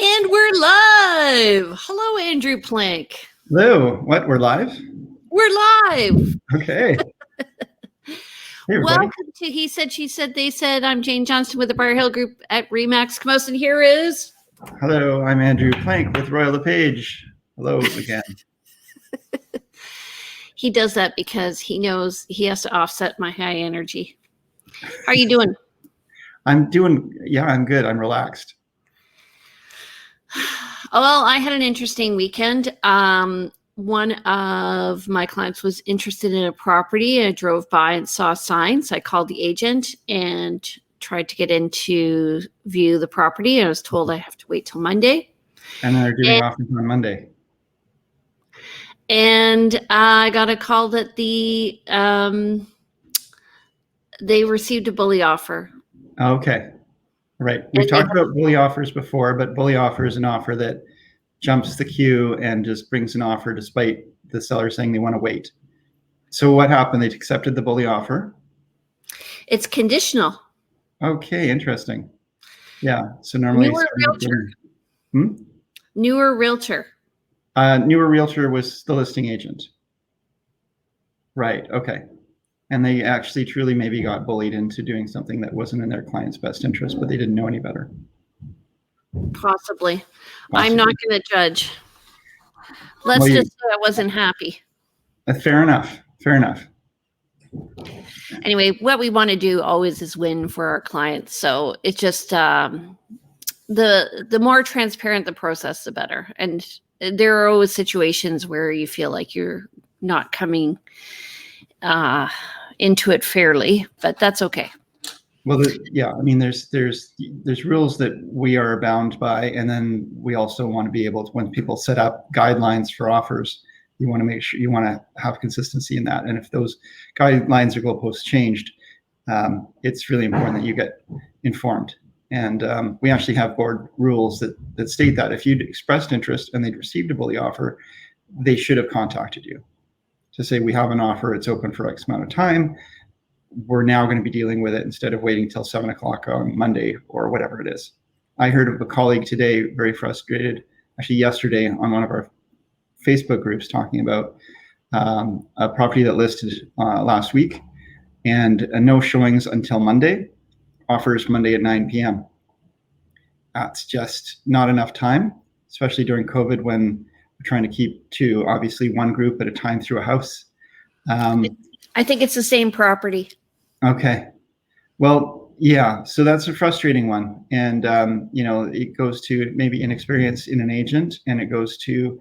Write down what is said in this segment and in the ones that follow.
And we're live. Hello, Andrew Plank. Hello. What? We're live? We're live. Okay. Hey, welcome to He Said, She Said, They Said. I'm Jane Johnston with the Briar Hill Group at RE/MAX. And here is... Hello, I'm Andrew Plank with LePage. Hello again. He does that because he knows he has to offset my high energy. How are you doing? I'm good. I'm relaxed. Well, I had an interesting weekend. One of my clients was interested in a property. I drove by and saw signs. I called the agent and tried to get in to view the property. I was told I have to wait till Monday. And they're doing offers on Monday. And I got a call that they received a bully offer. Okay. Right. We've talked about bully offers before, but bully offer is an offer that jumps the queue and just brings an offer despite the seller saying they want to wait. So what happened? They accepted the bully offer. It's conditional. Okay, interesting. Yeah. So normally Newer realtor. Newer realtor. Newer realtor was the listing agent. Right. Okay. And they actually truly maybe got bullied into doing something that wasn't in their client's best interest, but they didn't know any better. Possibly. I'm not going to judge. Let's just say I wasn't happy. Fair enough. Fair enough. Anyway, what we want to do always is win for our clients. So it's just the more transparent the process, the better. And there are always situations where you feel like you're not coming into it fairly, but that's okay. Well, I mean, there's rules that we are bound by, and then we also want to be able to, when people set up guidelines for offers, you want to make sure you want to have consistency in that. And if those guidelines or goalposts changed, it's really important that you get informed. And we actually have board rules that state that if you'd expressed interest and they'd received a bully offer, they should have contacted you to say, we have an offer, it's open for X amount of time. We're now going to be dealing with it instead of waiting till 7 o'clock on Monday or whatever it is. I heard of a colleague today, very frustrated, actually yesterday on one of our Facebook groups, talking about a property that listed last week and no showings until Monday, offers Monday at 9 p.m. That's just not enough time, especially during COVID when we're trying to keep to obviously one group at a time through a house. I think it's the same property. Okay. Well, yeah. So that's a frustrating one. And, it goes to maybe inexperience in an agent, and it goes to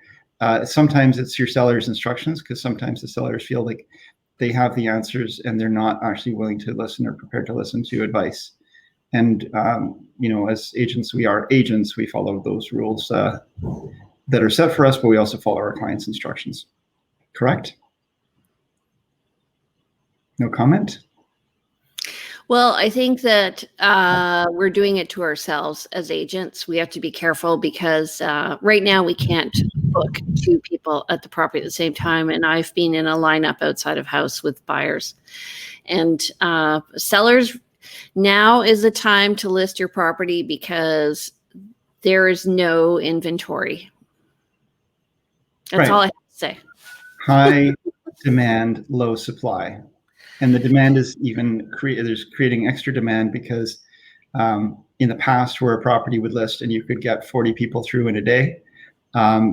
sometimes it's your seller's instructions, because sometimes the sellers feel like they have the answers and they're not actually willing to listen or prepared to listen to advice. And, as agents, we are agents. We follow those rules that are set for us, but we also follow our clients' instructions. Correct? No comment? Well, I think that we're doing it to ourselves as agents. We have to be careful because right now we can't book two people at the property at the same time. And I've been in a lineup outside of house with buyers. And sellers, now is the time to list your property because there is no inventory. That's all I have to say. High demand, low supply. And the demand is even creating extra demand because in the past where a property would list and you could get 40 people through in a day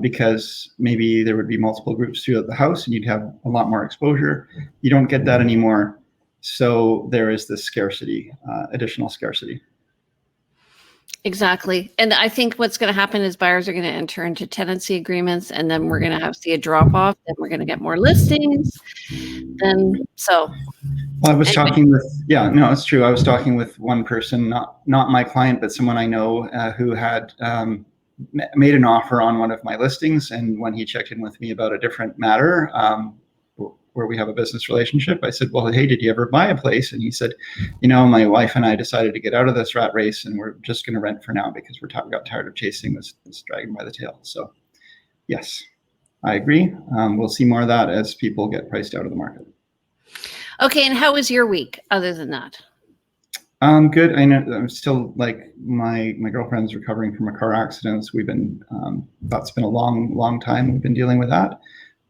because maybe there would be multiple groups throughout the house and you'd have a lot more exposure. You don't get that anymore. So there is this scarcity, additional scarcity. Exactly. And I think what's going to happen is buyers are going to enter into tenancy agreements, and then we're going to see a drop off. Then we're going to get more listings. Well, I was talking with, it's true. I was talking with one person, not my client, but someone I know who had made an offer on one of my listings. And when he checked in with me about a different matter, where we have a business relationship, I said, well, hey, did you ever buy a place? And he said, my wife and I decided to get out of this rat race and we're just going to rent for now because we got tired of chasing this dragon by the tail. So yes, I agree. We'll see more of that as people get priced out of the market. Okay. And how was your week other than that? Good. I know I'm still like my girlfriend's recovering from a car accident. So we've been that's been a long time. We've been dealing with that.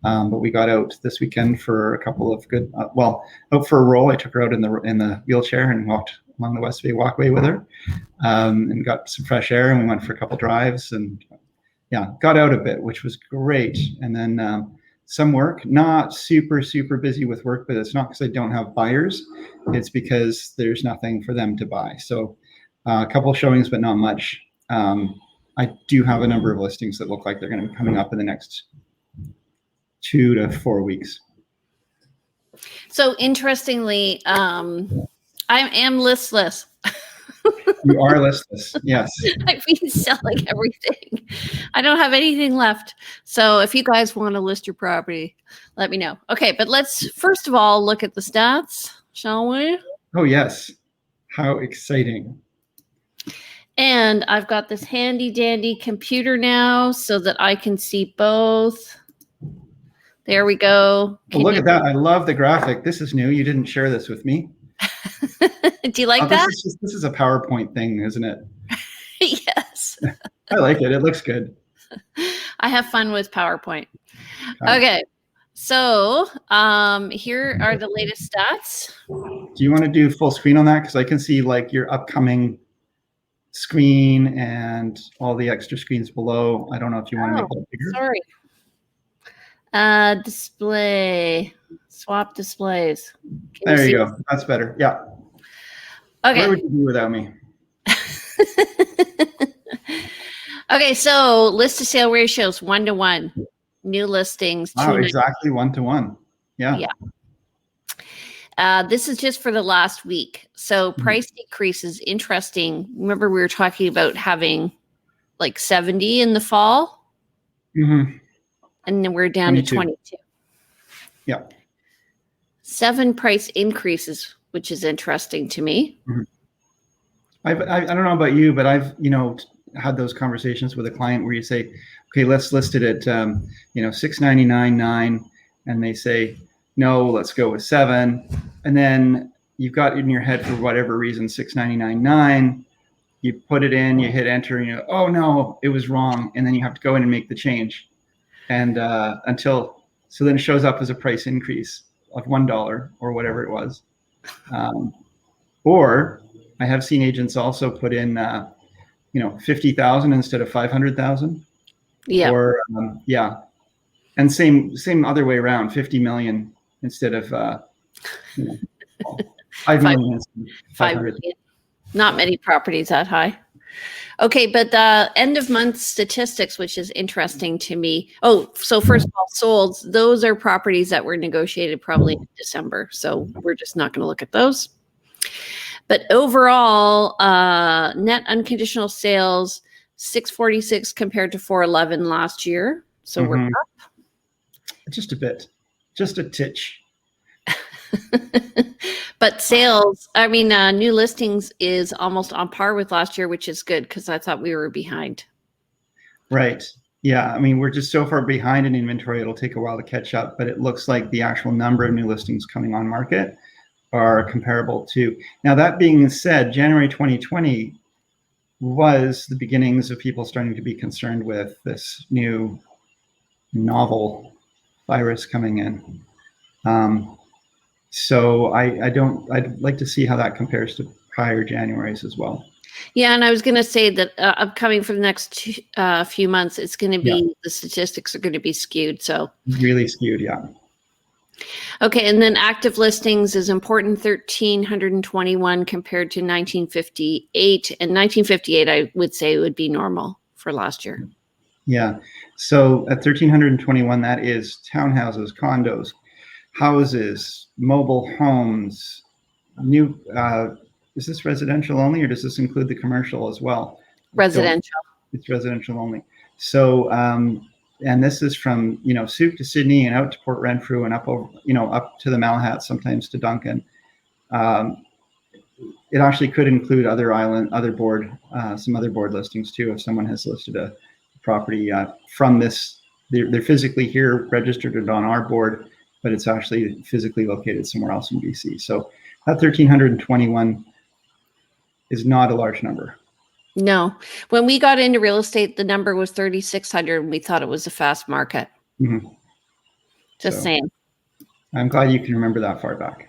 But we got out this weekend for a couple of good. Out for a roll. I took her out in the wheelchair and walked along the West Bay Walkway with her, and got some fresh air. And we went for a couple drives and yeah, got out a bit, which was great. And then some work, not super busy with work, but it's not because I don't have buyers. It's because there's nothing for them to buy. So a couple showings, but not much. I do have a number of listings that look like they're going to be coming up in the next 2 to 4 weeks. So interestingly, I am listless. You are listless, yes. I've been selling everything. I don't have anything left. So if you guys want to list your property, let me know. Okay, but let's first of all look at the stats, shall we? Oh, yes. How exciting. And I've got this handy dandy computer now so that I can see both. There we go. Well, look at that. I love the graphic. This is new. You didn't share this with me. Do you like that? This is a PowerPoint thing, isn't it? Yes. I like it. It looks good. I have fun with PowerPoint. Okay. So here are the latest stats. Do you want to do full screen on that? Because I can see like your upcoming screen and all the extra screens below. I don't know if you want to make that bigger. Sorry. Display. Swap displays. There you go. That's better. Yeah. Okay. What would you do without me? Okay, so list to sale ratios 1-to-1. New listings. Wow, exactly 1-to-1. Yeah. Yeah. This is just for the last week. So price decrease is interesting. Remember we were talking about having like 70 in the fall? Mm-hmm. And then we're down 22. To 22. Yeah. 7 price increases, which is interesting to me. Mm-hmm. I don't know about you, but I've, had those conversations with a client where you say, okay, let's list it at, $699.9, and they say, no, let's go with 7. And then you've got in your head for whatever reason, $699.9, you put it in, you hit enter, and you go, oh no, it was wrong. And then you have to go in and make the change. And so then it shows up as a price increase of $1 or whatever it was. Or I have seen agents also put in, 50,000 instead of 500,000. Yeah. Or and same other way around, 50 million instead of 5 million. 5 million. Not many properties that high. Okay, but end of month statistics, which is interesting to me. Oh, so first of all, solds, those are properties that were negotiated probably in December. So we're just not going to look at those. But overall, net unconditional sales, 646 compared to 411 last year. So we're up. Just a bit, just a titch. But sales, new listings is almost on par with last year, which is good because I thought we were behind. Right. Yeah. We're just so far behind in inventory. It'll take a while to catch up, but it looks like the actual number of new listings coming on market are comparable to. Now, that being said, January 2020 was the beginnings of people starting to be concerned with this new novel virus coming in. So I'd like to see how that compares to prior Januaries as well. Yeah, and I was going to say that upcoming for the next few months, it's going to be, the statistics are going to be skewed. So really skewed, yeah. Okay, and then active listings is important, 1,321 compared to 1958. And 1958, I would say, would be normal for last year. Yeah. So at 1,321, that is townhouses, condos, houses, mobile homes, new. Is this residential only, or does this include the commercial as well? Residential. It's residential only. So, and this is from, Souk to Sydney and out to Port Renfrew and up over, up to the Malahat, sometimes to Duncan. It actually could include some other board listings too. If someone has listed a property from this, they're physically here, registered it on our board, but it's actually physically located somewhere else in BC. So that 1,321 is not a large number. No. When we got into real estate, the number was 3,600 and we thought it was a fast market. Mm-hmm. Just saying. I'm glad you can remember that far back.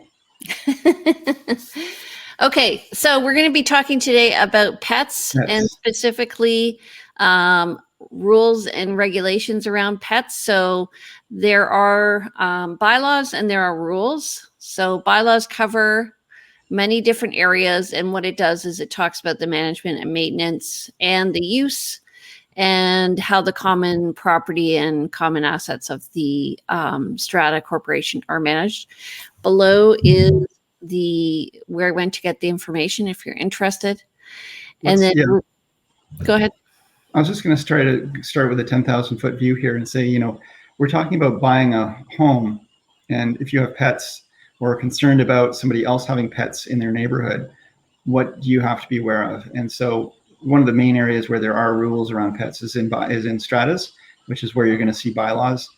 Okay, so we're going to be talking today about pets and specifically rules and regulations around pets. So there are bylaws and there are rules. So bylaws cover many different areas, and what it does is it talks about the management and maintenance and the use and how the common property and common assets of the strata corporation are managed. Below is where I went to get the information if you're interested. And then go ahead. I was just going to start with a 10,000 foot view here and say, we're talking about buying a home, and if you have pets or are concerned about somebody else having pets in their neighborhood, what do you have to be aware of? And so one of the main areas where there are rules around pets is in stratas, which is where you're going to see bylaws.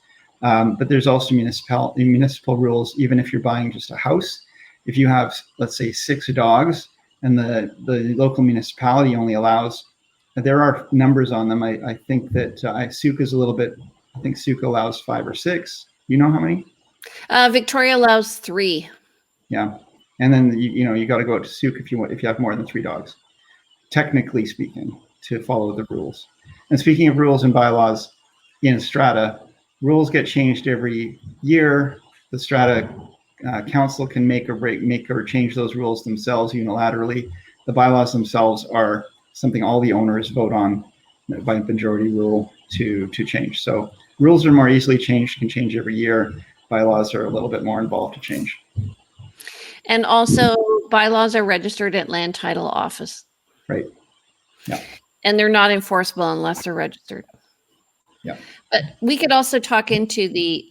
But there's also municipal rules, even if you're buying just a house. If you have, let's say, 6 dogs and the local municipality only allows, there are numbers on them. I think that Suka is a little bit, I think Suka allows 5 or 6. You know how many? Victoria allows 3. Yeah. And then, you got to go out to Suka if you have more than 3 dogs, technically speaking, to follow the rules. And speaking of rules and bylaws in strata, rules get changed every year. The strata council can make or change those rules themselves unilaterally. The bylaws themselves are something all the owners vote on by majority rule to change. So rules are more easily changed, can change every year. Bylaws are a little bit more involved to change. And also bylaws are registered at land title office. Right. Yeah. And they're not enforceable unless they're registered. Yeah. But we could also talk into the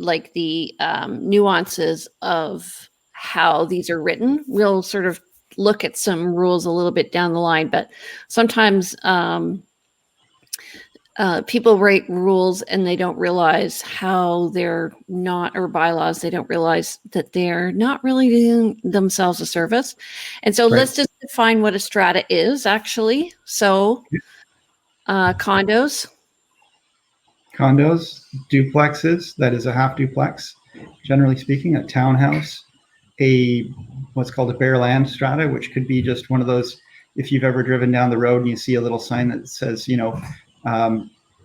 nuances of how these are written. We'll sort of look at some rules a little bit down the line, but sometimes people write rules and they don't realize how they're not, or bylaws, they don't realize that they're not really doing themselves a service. And so let's just define what a strata is, actually. So condos, duplexes, that is a half duplex, generally speaking, a townhouse, what's called a bare land strata, which could be just one of those, if you've ever driven down the road and you see a little sign that says,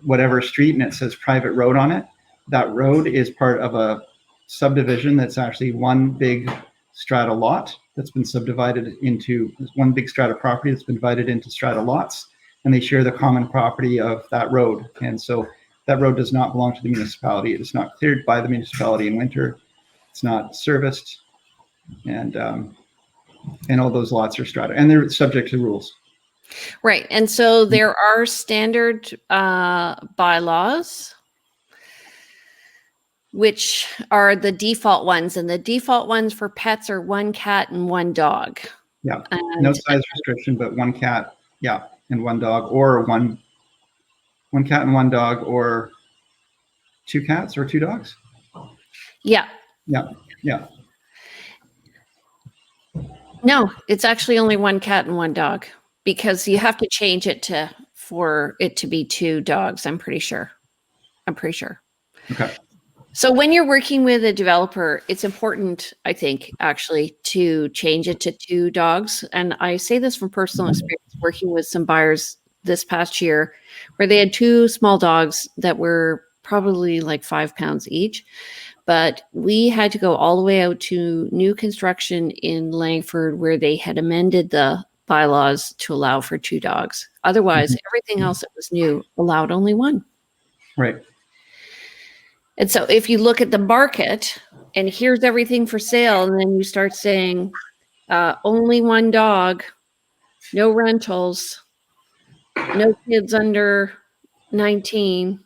whatever street, and it says private road on it, that road is part of a subdivision that's actually one big strata lot that's been subdivided into one big strata property that's been divided into strata lots, and they share the common property of that road. And so that road does not belong to the municipality. It is not cleared by the municipality in winter. It's not serviced, and all those lots are strata, and they're subject to rules. Right. And so there are standard bylaws, which are the default ones. And the default ones for pets are 1 cat and 1 dog. Yeah. No size restriction, but 1 cat, and 1 dog, or one cat and 1 dog, or 2 cats or 2 dogs. Yeah. Yeah. Yeah. No, it's actually only 1 cat and 1 dog, because you have to change it for it to be 2 dogs. I'm pretty sure. Okay. So when you're working with a developer, it's important, I think, actually, to change it to 2 dogs. And I say this from personal experience, working with some buyers this past year, where they had 2 small dogs that were probably like 5 pounds each. But we had to go all the way out to new construction in Langford, where they had amended the bylaws to allow for 2 dogs. Otherwise, everything else that was new allowed only 1. Right. And so if you look at the market and here's everything for sale, and then you start saying only 1 dog, no rentals, no kids under 19,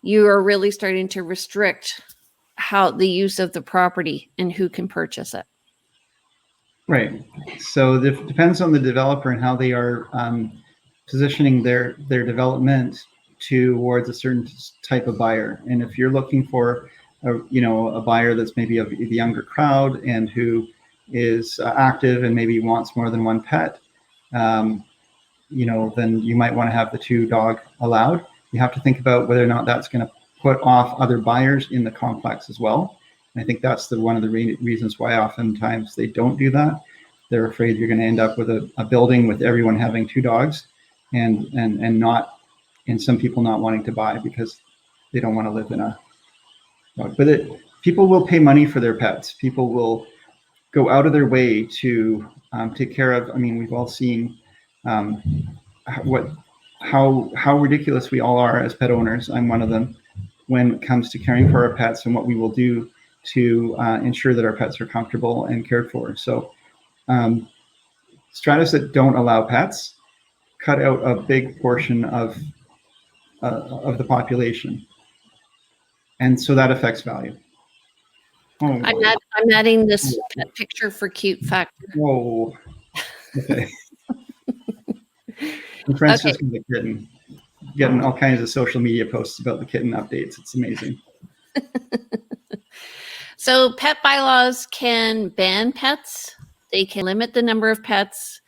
you are really starting to restrict how the use of the property and who can purchase it. Right. So it depends on the developer and how they are positioning their development towards a certain type of buyer. And if you're looking for a buyer that's maybe of the younger crowd and who is active and maybe wants more than 1 pet, then you might want to have the 2-dog allowed. You have to think about whether or not that's going to put off other buyers in the complex as well. And I think that's one of the reasons why oftentimes they don't do that. They're afraid you're going to end up with a building with everyone having 2 dogs, and some people not wanting to buy because they don't want to live in a dog. But people will pay money for their pets. People will go out of their way to take care of. I mean, we've all seen how ridiculous we all are as pet owners. I'm one of them, when it comes to caring for our pets and what we will do to ensure that our pets are comfortable and cared for. So stratas that don't allow pets cut out a big portion of the population, and so that affects value. Oh, I'm adding this pet picture for cute factor. Whoa. Okay. And Francis and the kitten, getting all kinds of social media posts about the kitten updates. It's amazing. So pet bylaws can ban pets. They can limit the number of pets.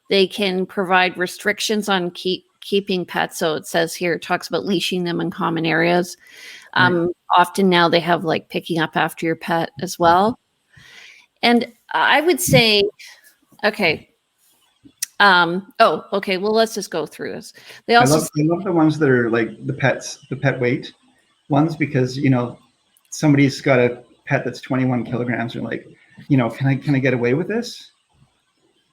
They can provide restrictions on keeping pets. So it says here, it talks about leashing them in common areas. Right. Often now they have like picking up after your pet as well. And I would say, okay. Okay. Well, let's just go through this. They also I love the ones that are like the pet weight ones, because, somebody's got a pet that's 21 kilograms. You're like, can I get away with this?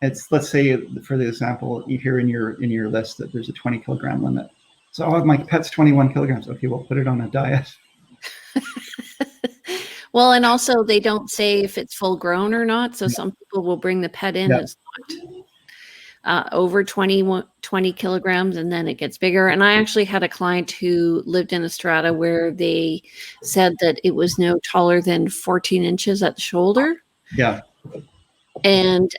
Let's say, for the example, you hear in your list that there's a 20 kilogram limit. So, my pet's 21 kilograms. Okay, well, put it on a diet. Well, and also they don't say if it's full grown or not. So some people will bring the pet in. It's not over 20 kilograms, and then it gets bigger. And I actually had a client who lived in a strata where they said that it was no taller than 14 inches at the shoulder. Yeah. And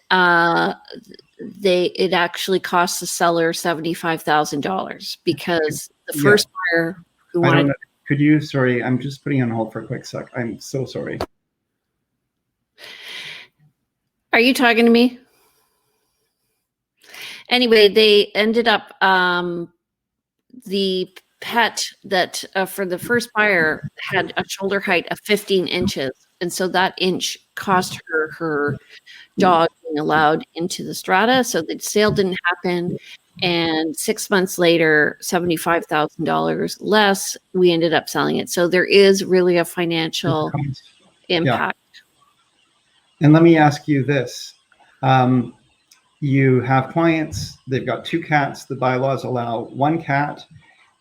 it actually cost the seller $75,000 because the first buyer who wanted. Could you? Sorry, I'm just putting on hold for a quick sec. I'm so sorry. Are you talking to me? Anyway, they ended up the pet that for the first buyer had a shoulder height of 15 inches, and so that inch cost her dog being allowed into the strata. So the sale didn't happen, and 6 months later, $75,000 less, we ended up selling it. So there is really a financial impact. Yeah. And let me ask you this. You have clients, they've got 2 cats, the bylaws allow 1 cat,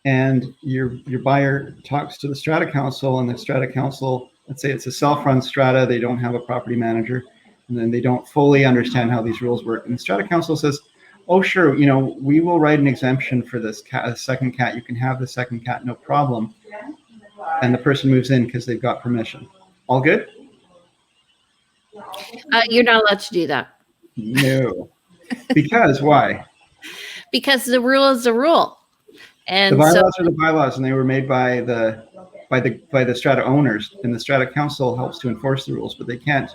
and your buyer talks to the strata council, and the strata council, let's say it's a self-run strata, they don't have a property manager, and then they don't fully understand how these rules work. And the strata council says, oh, sure, we will write an exemption for this cat, a second cat. You can have the second cat, no problem. And the person moves in because they've got permission. All good? You're not allowed to do that. No. Because why? Because the rule is the rule. And the bylaws are the bylaws, and they were made by the strata owners, and the strata council helps to enforce the rules, but they can't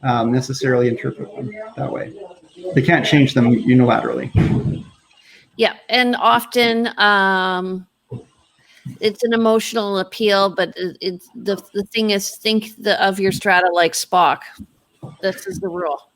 necessarily interpret them that way. They can't change them unilaterally. Yeah, and often it's an emotional appeal, but it's the thing is, think of your strata like Spock. This is the rule.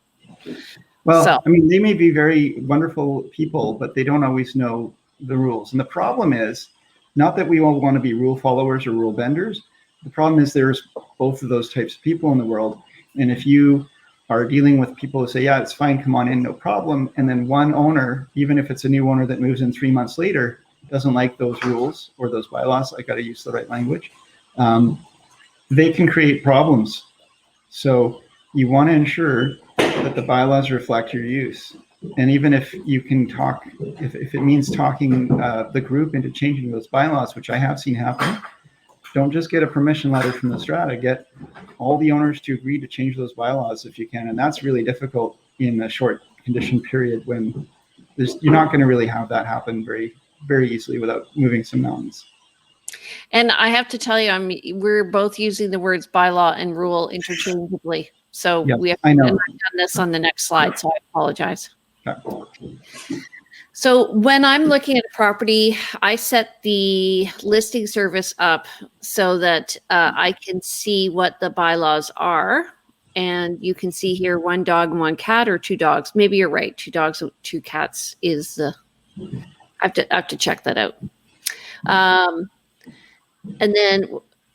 Well, I mean, they may be very wonderful people, but they don't always know the rules. And the problem is not that we all want to be rule followers or rule benders. The problem is there's both of those types of people in the world. And if you are dealing with people who say, yeah, it's fine, come on in, no problem. And then one owner, even if it's a new owner that moves in 3 months later, doesn't like those rules or those bylaws, I got to use the right language, they can create problems. So you want to ensure that the bylaws reflect your use. And even if you can talk, if it means talking the group into changing those bylaws, which I have seen happen, don't just get a permission letter from the strata, get all the owners to agree to change those bylaws if you can. And that's really difficult in a short condition period when you're not going to really have that happen very, very easily without moving some mountains. And I have to tell you, we're both using the words bylaw and rule interchangeably. So we have done this on the next slide, so I apologize. Okay. So when I'm looking at a property, I set the listing service up so that I can see what the bylaws are. And you can see here 1 dog and 1 cat, or 2 dogs. Maybe you're right. 2 dogs and 2 cats is the. I have to check that out. And then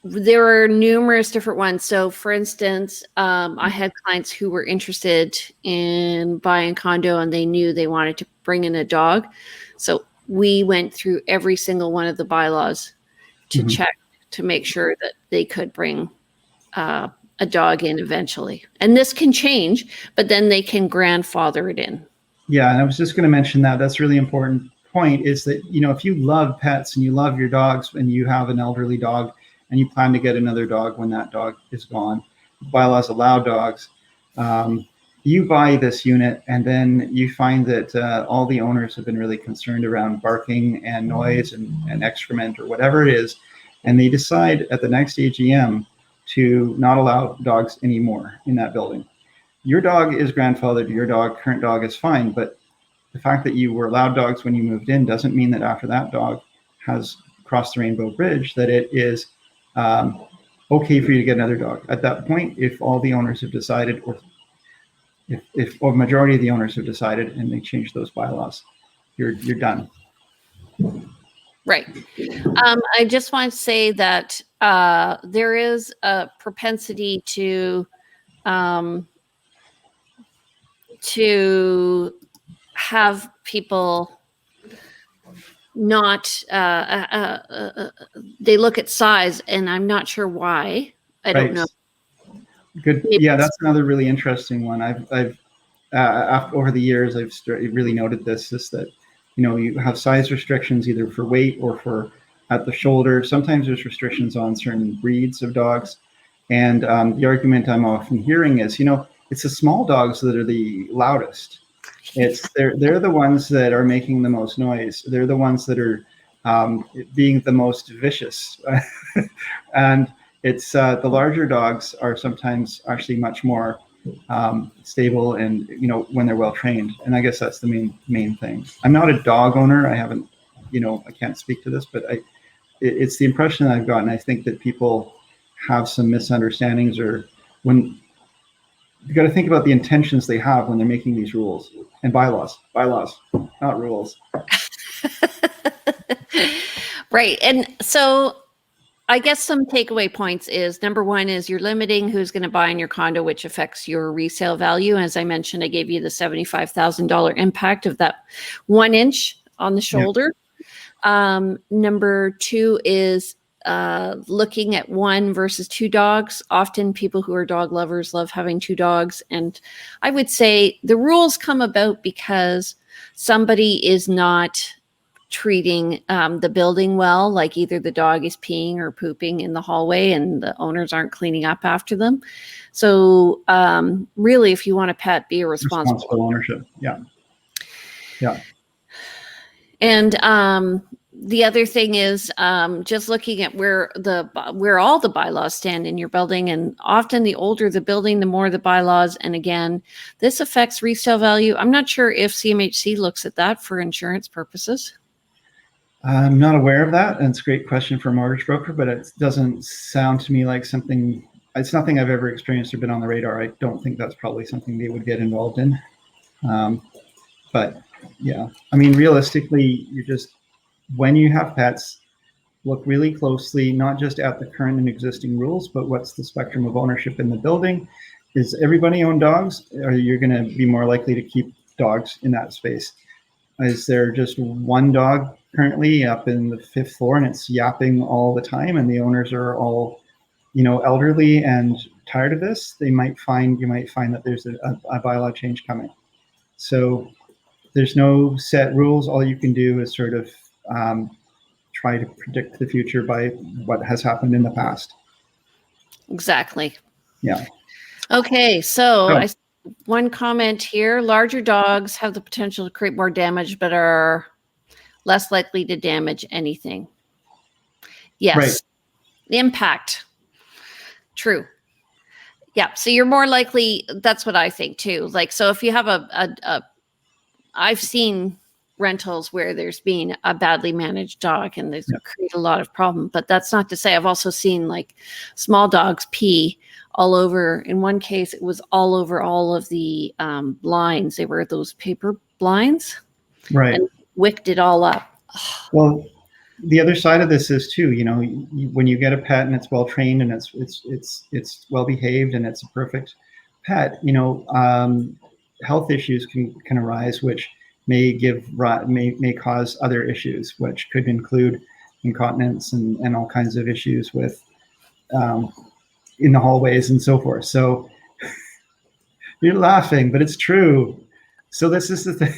there are numerous different ones. So, for instance, I had clients who were interested in buying a condo and they knew they wanted to bring in a dog. So we went through every single one of the bylaws to check to make sure that they could bring a dog in eventually. And this can change, but then they can grandfather it in. Yeah, and I was just going to mention that. That's a really important point, is that, if you love pets and you love your dogs and you have an elderly dog and you plan to get another dog when that dog is gone, bylaws allow dogs. You buy this unit and then you find that all the owners have been really concerned around barking and noise and excrement or whatever it is. And they decide at the next AGM to not allow dogs anymore in that building. Your dog is grandfathered, your current dog is fine, but the fact that you were allowed dogs when you moved in doesn't mean that after that dog has crossed the Rainbow Bridge, that it is okay for you to get another dog. At that point, if all the owners have decided, or if a majority of the owners have decided and they change those bylaws, you're done. Right. I just want to say that there is a propensity to have people not they look at size, and I'm not sure why. I don't know. Good. Yeah, that's another really interesting one. I've over the years, I've really noted this, is that, you have size restrictions either for weight or for at the shoulder. Sometimes there's restrictions on certain breeds of dogs. And the argument I'm often hearing is, it's the small dogs that are the loudest. They're the ones that are making the most noise. They're the ones that are being the most vicious. And it's the larger dogs are sometimes actually much more stable and, when they're well trained. And I guess that's the main thing. I'm not a dog owner. I haven't, I can't speak to this, but it's the impression that I've gotten. I think that people have some misunderstandings, or when you got to think about the intentions they have when they're making these rules and bylaws, not rules. Right. And so I guess some takeaway points is, number one is you're limiting who's going to buy in your condo, which affects your resale value. As I mentioned, I gave you the $75,000 impact of that 1 inch on the shoulder. Yeah. Number two is looking at 1 versus 2 dogs. Often people who are dog lovers love having 2 dogs. And I would say the rules come about because somebody is not treating the building well, like either the dog is peeing or pooping in the hallway and the owners aren't cleaning up after them. So really, if you want a pet, be a responsible ownership. Yeah. And the other thing is just looking at where all the bylaws stand in your building. And often the older the building, the more the bylaws. And again, this affects resale value. I'm not sure if CMHC looks at that for insurance purposes. I'm not aware of that, and it's a great question for a mortgage broker, but it doesn't sound to me like something. It's nothing I've ever experienced or been on the radar. I don't think that's probably something they would get involved in. But yeah, I mean, realistically, when you have pets, look really closely, not just at the current and existing rules, but what's the spectrum of ownership in the building. Is everybody own dogs? Or you're going to be more likely to keep dogs in that space? Is there just 1 dog currently up in the 5th floor and it's yapping all the time, and the owners are all, elderly and tired of this? You might find that there's a bylaw change coming. So there's no set rules. All you can do is sort of try to predict the future by what has happened in the past. Exactly. Yeah. Okay, so one comment here: larger dogs have the potential to create more damage, but are less likely to damage anything. Yes. Right. The impact. True. Yeah. So you're more likely. That's what I think too. Like, so if you have a I've seen rentals where there's been a badly managed dog and there's created a lot of problem. But that's not to say I've also seen like small dogs pee all over. In one case, it was all over all of the blinds. They were those paper blinds, Right. and wicked it all up. Well, the other side of this is too, you know, when you get a pet and it's well trained and it's well behaved and it's a perfect pet, you know, health issues can arise, which may cause other issues, which could include incontinence and all kinds of issues with in the hallways and so forth. So you're laughing, but it's true. So this is the thing.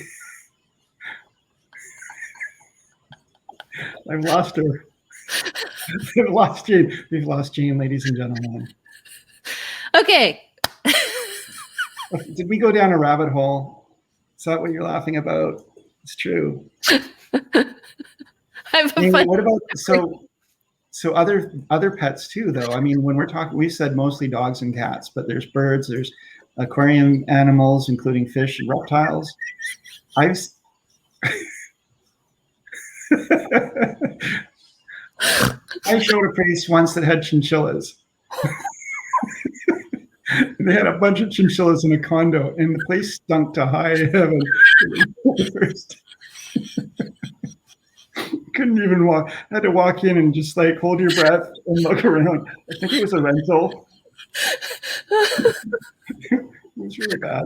I've lost her. We've lost Jane. We've lost Jane, ladies and gentlemen. Okay. Did we go down a rabbit hole? Is that what you're laughing about? It's true. What about so other pets too, though? I mean, when we're talking, we said mostly dogs and cats, but there's birds, there's aquarium animals, including fish and reptiles. I showed a place once that had chinchillas. They had a bunch of chinchillas in a condo, and the place stunk to high heaven. Couldn't even walk. I had to walk in and just like hold your breath and look around. I think it was a rental. It was really bad.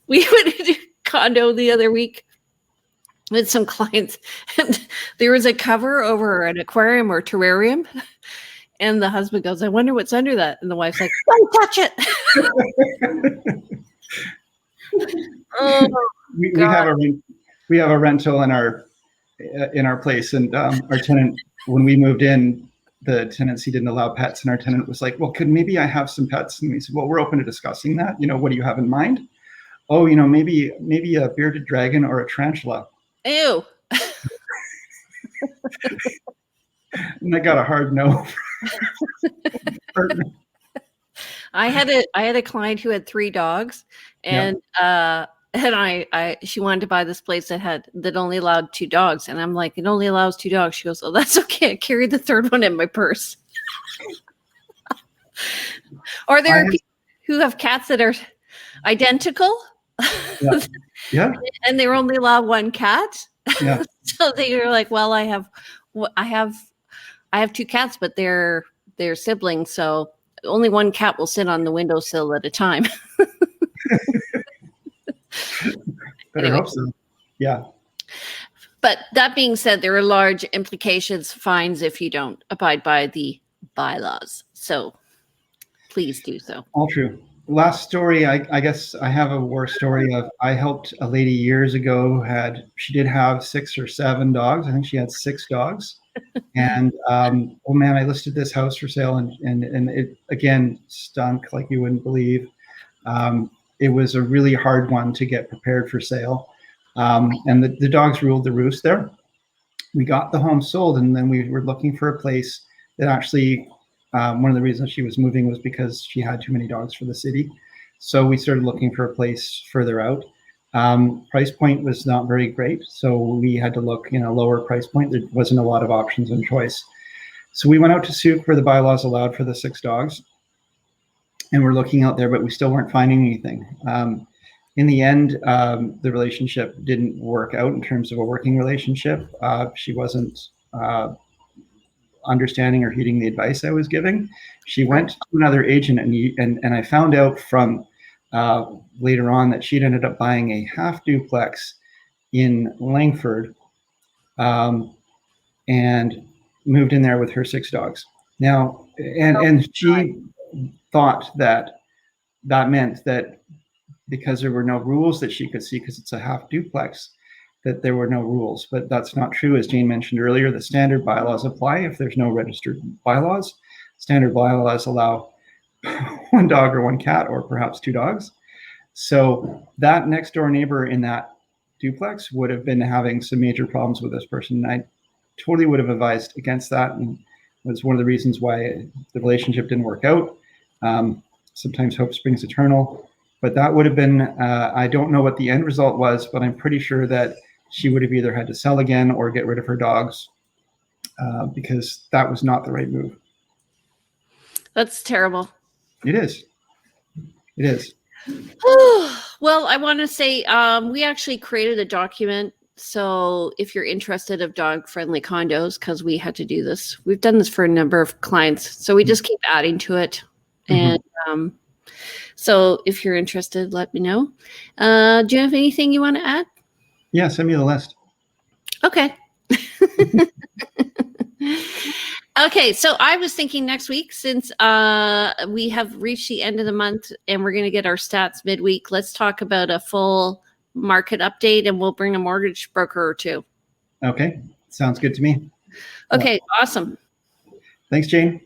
We went to a condo the other week with some clients, and there was a cover over an aquarium or terrarium. And the husband goes, "I wonder what's under that." And the wife's like, "Don't touch it." Oh, we have a rental in our place, and our tenant, when we moved in, the tenancy didn't allow pets, and our tenant was like, "Well, could maybe I have some pets?" And we said, "Well, we're open to discussing that. You know, what do you have in mind?" "Oh, you know, maybe a bearded dragon or a tarantula." Ew. And I got a hard no. I had a client who had 3 dogs, and she wanted to buy this place that only allowed 2 dogs, and I'm like, "It only allows 2 dogs." She goes, "Oh, that's okay. I carried the 3rd one in my purse." Or there are people who have cats that are identical. Yeah. And they're only allowed 1 cat. Yeah. So they are like, "Well, I have 2 cats, but they're siblings, so only 1 cat will sit on the windowsill at a time." Better hope so. Yeah. But that being said, there are large implications, fines if you don't abide by the bylaws. So please do so. All true. Last story, I guess I have a war story of, I helped a lady years ago she did have 6 or 7 dogs. I think she had 6 dogs. And oh man, I listed this house for sale, and it again stunk like you wouldn't believe. It was a really hard one to get prepared for sale. And the dogs ruled the roost there. We got the home sold, and then we were looking for a place that actually, one of the reasons she was moving was because she had too many dogs for the city. So we started looking for a place further out. Price point was not very great, so we had to look in a lower price point. There wasn't a lot of options and choice. So we went out to Souk, where the bylaws allowed for the 6 dogs. And we're looking out there, but we still weren't finding anything. In the end, the relationship didn't work out in terms of a working relationship. She wasn't understanding or heeding the advice I was giving. She went to another agent, and I found out from later on that she'd ended up buying a half duplex in Langford, and moved in there with her 6 dogs. Now, and she thought that meant that because there were no rules that she could see, because it's a half duplex, that there were no rules. But that's not true. As Jane mentioned earlier, the standard bylaws apply if there's no registered bylaws. Standard bylaws allow 1 dog or 1 cat, or perhaps 2 dogs. So that next door neighbor in that duplex would have been having some major problems with this person. And I totally would have advised against that, and was one of the reasons why the relationship didn't work out. Sometimes hope springs eternal. But that would have been, I don't know what the end result was, but I'm pretty sure that she would have either had to sell again or get rid of her dogs, because that was not the right move. That's terrible. It is. It is. Well, I want to say we actually created a document. So if you're interested of dog-friendly condos, because we had to do this, we've done this for a number of clients. So we just keep adding to it. And so if you're interested, let me know. Do you have anything you want to add? Yeah, send me the list. Okay. Okay, so I was thinking next week, since we have reached the end of the month and we're going to get our stats midweek, let's talk about a full market update, and we'll bring a mortgage broker or two. Okay, sounds good to me. Okay, awesome. Thanks, Jane.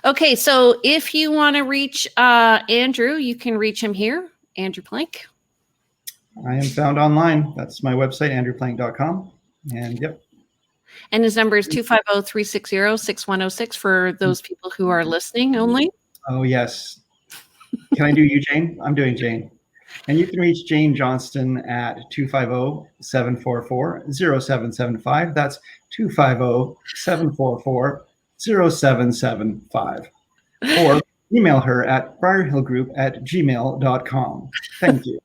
Okay, so if you want to reach Andrew, you can reach him here, Andrew Plank. I am found online. That's my website, andrewplank.com. And yep. And his number is 250-360-6106 for those people who are listening only. Oh, yes. Can I do you, Jane? I'm doing Jane. And you can reach Jane Johnston at 250-744-0775. That's 250-744-0775. Or email her at briarhillgroup@gmail.com. Thank you.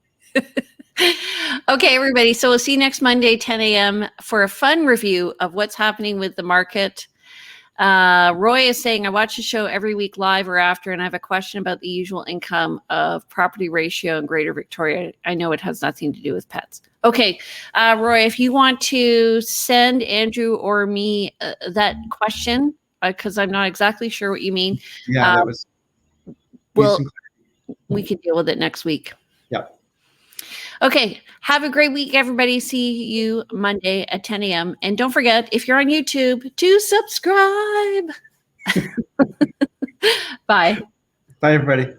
Okay, everybody. So we'll see you next Monday, 10 a.m. for a fun review of what's happening with the market. Roy is saying, I watch the show every week live or after, and I have a question about the usual income of property ratio in Greater Victoria. I know it has nothing to do with pets. Okay, Roy, if you want to send Andrew or me that question, because I'm not exactly sure what you mean. Yeah, that was. Well, we can deal with it next week. Yeah. Okay. Have a great week, everybody. See you Monday at 10 a.m. And don't forget, if you're on YouTube, to subscribe. Bye. Bye, everybody.